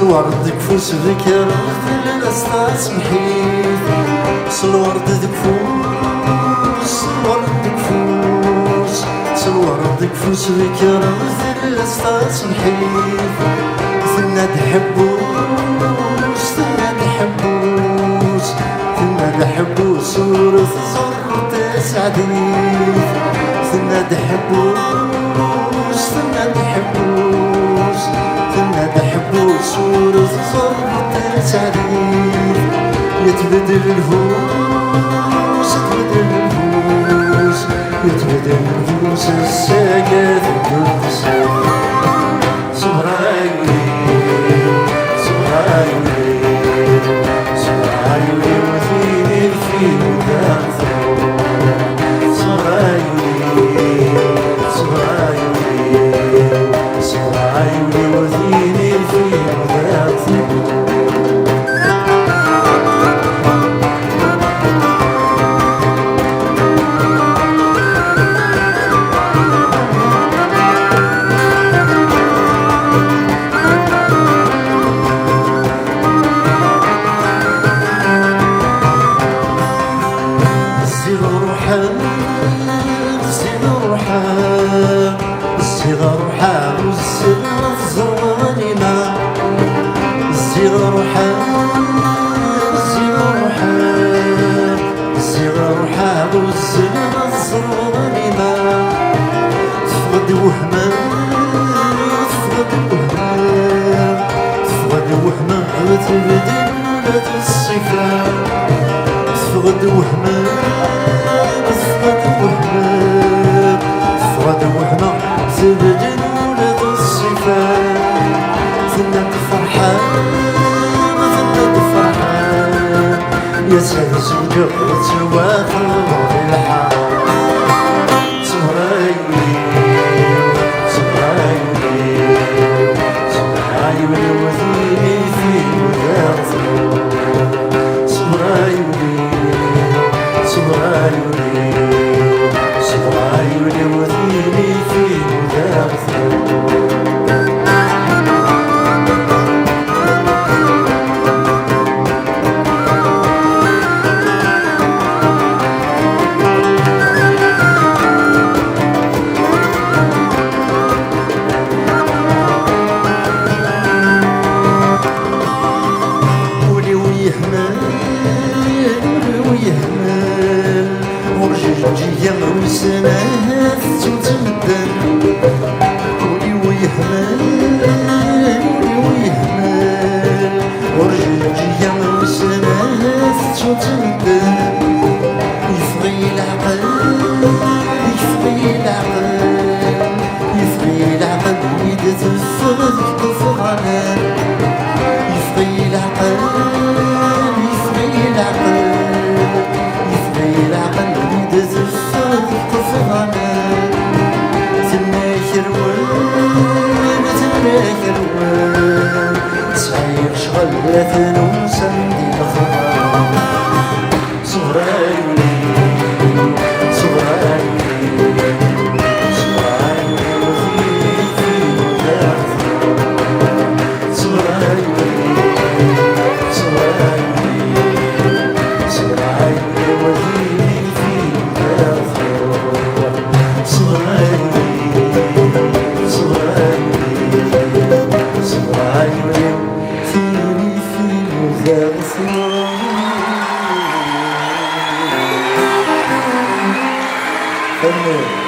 الورد كفوس ذكر الأساس محيط الورد كفوس الورد كفوس الورد كفوس ذكر الأساس محيط ثنا تحبوس ثنا تحبوس ثنا تحبوس ورث صرت سعديت ثنا تحبوس ثنا تحبوس ثنا تحبوس ورث صرت سعديت يتبدل الهوس يتبدل الهوس يتبدل الهوس الساقات القدس سهرايولي سهرايولي سهرايولي وثيني الفيل وداخل سهرايولي سهرايولي سهرايولي وثيني الفيل وداخل الصغر حال والصغر ظلمنا الصغر حال الصغر حال الصغر حال والصغر ظلمنا تفقد وهمان تفقد وهمان تفقد وهمان وتبدل ولد الصفات تفقد وهمان تفقد وهمان تفقد وهمان تبدل ولد الصفات ثنك فرحان ثنك فرحان يا سهل زوجك وتواخر بالحال سهرايولي سهرايولي سهرايولي وثيني في وداخل سهرايولي سهرايولي سهرايولي وثيني في وداخل جيام وسنات تتمدن ولي ويهمل ولي ويهمل ورجل جيام وسنات تتمدن يفغي العقل يفغي العقل يفغي العقل يدفغ الطفران يفغي العقل يفغي العقل يفغي العقل تزفر الطفران تناكر وين تناكر وين صعيب شغل ثنوسا دي الخضر سهرايولي سهرايولي سهرايولي وثيني في وداخل سهرايولي سهرايولي سهرايولي وثيني Amen.